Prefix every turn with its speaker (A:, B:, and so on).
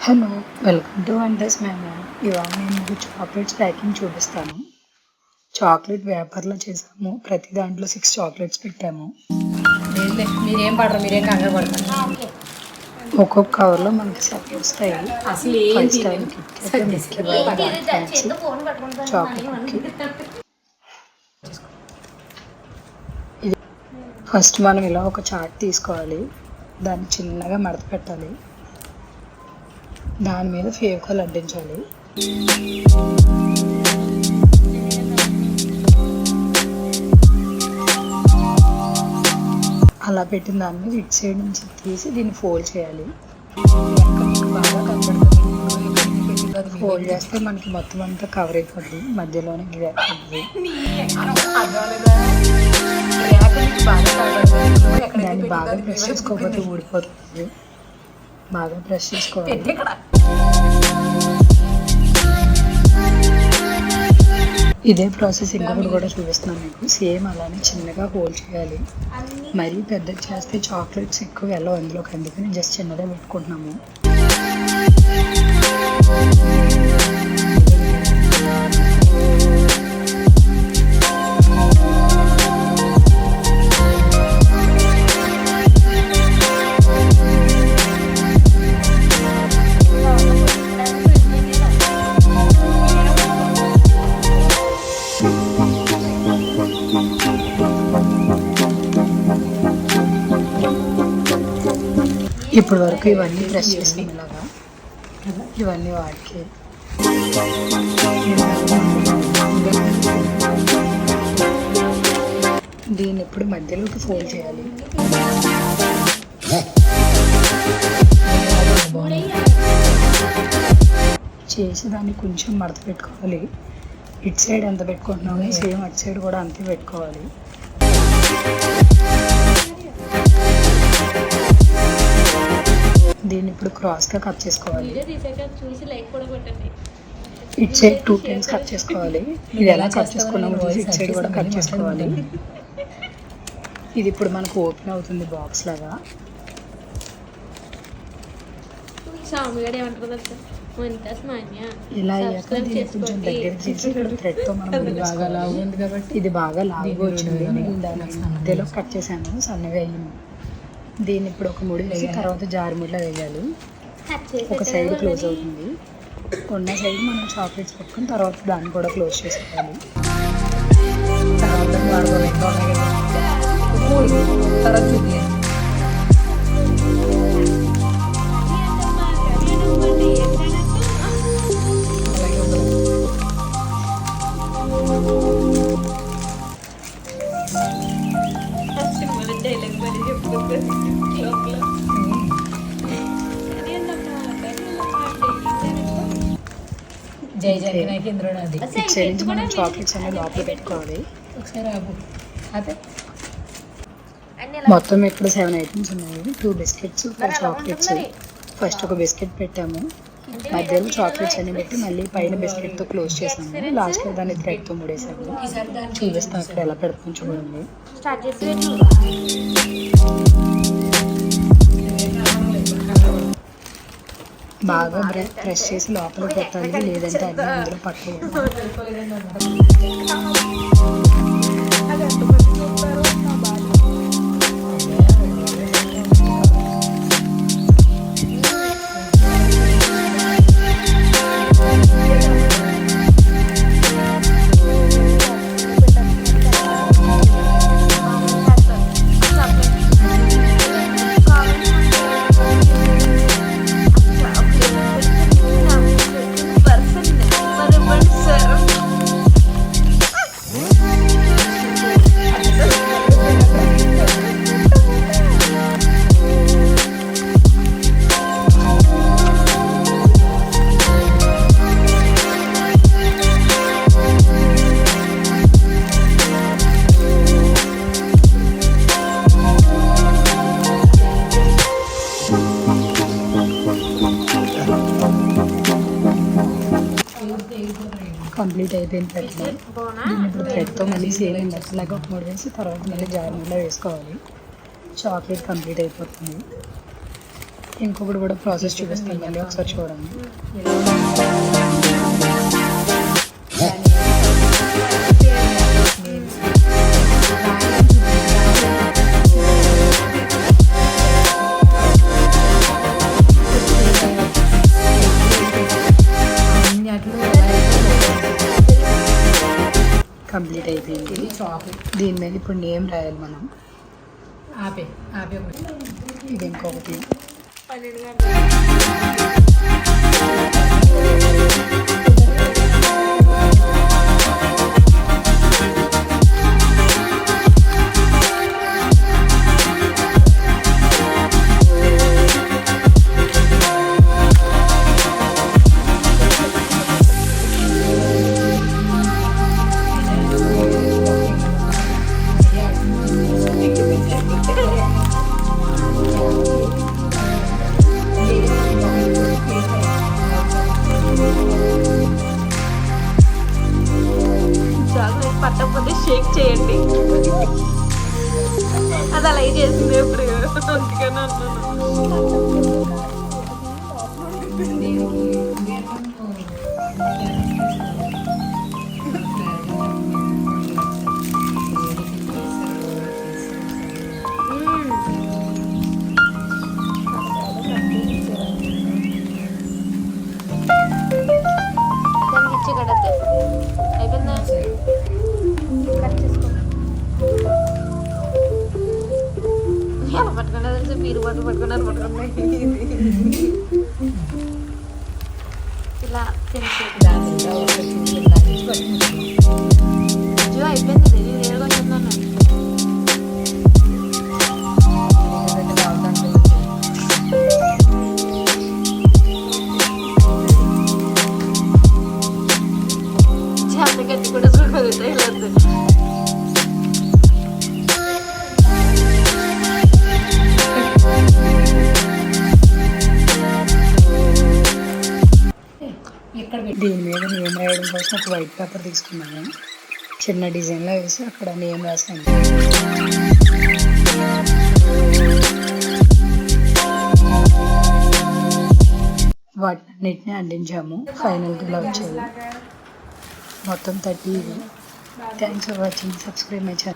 A: Hello, welcome to wonders మేము. ఇవాళ నేను మీకు చాక్లెట్స్ ప్యాకింగ్ చూపిస్తాను. చాక్లెట్ వ్యాపార్లో చేసాము. ప్రతి దాంట్లో 6 చాక్లెట్స్ పెట్టాము.
B: మీరేం పడరు, మీరేం కంగారు పడతారు.
A: ఒక్కొక్క కవర్లో మనకి 7 వస్తాయి.
B: అసలు
A: ఫైవ్ స్టార్ చాక్లెట్. ఇది ఫస్ట్ మనం ఇలా ఒక చార్ట్ తీసుకోవాలి. దాన్ని చిన్నగా మడత పెట్టాలి. దాని మీద ఫేవికాల్ అంటించాలి. అలా పెట్టిన దాని మీద ఇటు సైడ్ నుంచి తీసి దీన్ని ఫోల్డ్ చేయాలి. బాగా కనబడుతుంది. ఫోల్డ్ చేస్తే మనకి మొత్తం అంతా కవర్ అయిపోద్ది. మధ్యలోనే గ్యాప్ ఉంటుంది. దాన్ని బాగా ప్రెస్ చేసుకోకపోతే ఊడిపోతుంది. బాగా ప్రెస్ చేసుకోవాలి. ఇదే ప్రాసెస్ ఇంకొకటి కూడా చూపిస్తున్నాను మీకు. సేమ్ అలానే చిన్నగా హోల్డ్ చేయాలి. మరీ పెద్దది చేస్తే చాక్లెట్స్ ఎక్కువ వెళ్ళవు అందులోకి, అందుకని జస్ట్ చిన్నదే పెట్టుకుంటున్నాము. ఇప్పటి వరకు ఇవన్నీ ప్రెస్ చేసాం. ఇలాగా ఇవన్నీ వాడికి దీన్ని ఇప్పుడు మధ్యలోకి ఫోల్డ్ చేయాలి. చేసి దాన్ని కొంచెం మడత పెట్టుకోవాలి. ఇటు సైడ్ ఎంత పెట్టుకుంటున్నామో సేమ్ అటు సైడ్ కూడా అంతే పెట్టుకోవాలి. దీన్ని ఇప్పుడు క్రాస్గా కట్ చేసుకోవాలి. ఇటు సైడ్ 2 times కట్ చేసుకోవాలి. ఇది ఎలా కట్ చేసుకున్నామో ఇటు సైడ్ కూడా కట్ చేసుకోవాలి. ఇది ఇప్పుడు మనకు ఓపెన్ అవుతుంది బాక్స్ లాగా. ఇలా అయ్యాక దీన్ని కొంచెం దగ్గర చేసి ఇక్కడ థ్రెడ్తో మనం బాగా లావు ఉంది కాబట్టి ఇది బాగా లావుగా వచ్చింది. నేను దాన్ని మధ్యలో కట్ చేశాను, సన్నగా అయ్యింది. దీన్ని ఇప్పుడు ఒక ముడి వేసి తర్వాత జారి ముడిలో వేయాలి. ఒక సైడ్ క్లోజ్ అవుతుంది. ఉన్న సైడ్ మనం చాక్లెట్స్ పెట్టుకుని తర్వాత దాన్ని కూడా క్లోజ్ చేసుకోవాలి.
B: జై జై వినాయకేంద్రుడు
A: సైడ్ మనం చాక్లెట్స్ అన్ని లోపల పెట్టుకోవాలి.
B: ఒకసారి అదే
A: మొత్తం ఇక్కడ 7 ఐటమ్స్ ఉన్నాయి. 2 బిస్కెట్స్, 4 చాక్లెట్స్. ఫస్ట్ ఒక బిస్కెట్ పెట్టాము, మధ్యలో చాక్లెట్స్ అన్ని పెట్టి మళ్ళీ పైన బిస్కెట్తో క్లోజ్ చేసాము. లాస్ట్లో దాన్ని థ్రెడ్తో ముడేసాము. చూపిస్తాం అక్కడ ఎలా పెడతాం చూడండి. బాగా ప్రెస్ చేసి లోపల పెట్టాలి, లేదంటే అన్ని అందులో పట్టు. కంప్లీట్ అయిపోయిన తర్వాత దీన్ని ఇప్పుడు థ్రెడ్తో మళ్ళీ సేమ్ ఇందాక ఒక 3 వేసి తర్వాత మళ్ళీ జాయినింగ్లో వేసుకోవాలి. చాక్లెట్ కంప్లీట్ అయిపోతుంది. ఇంకొకటి కూడా ప్రాసెస్ చూపిస్తాను, మళ్ళీ ఒకసారి చూడండి. కంప్లీట్ అయిపోయింది.
B: ఇది చాక్లెట్.
A: దీని మీద ఇప్పుడు నేమ్ రాయాలి మనం.
B: ఆపే ఒకటి.
A: ఇది ఇంకొకటి.
C: చాక్లెట్ పట్టకపోతే షేక్ చేయండి. అది అలాగే చేసింది ఎప్పుడు, అందుకని అన్నాను. దానికి ఇచ్చే కడతే అయిపోయిందా? కట్ చేసుకో. ఎలా పట్టుకున్నా తెలిసి మీరు పట్టుకున్నారు ఇలా తినేసి అయిపోయింది. నేను ఏడుకొచ్చున్నాను. చేత కట్టి కూడా చూడగలుగుతాయి.
A: దీని మీద నేమ్ రాయడం కోసం ఒక వైట్ పేపర్ తీసుకున్నాను. చిన్న డిజైన్లో వేసి అక్కడ నేమ్ రాసాను. వాటిన్నిటిని అందించాము. ఫైనల్గా ఇలా వచ్చాయి. మొత్తం 30. Thanks for watching. Subscribe my channel.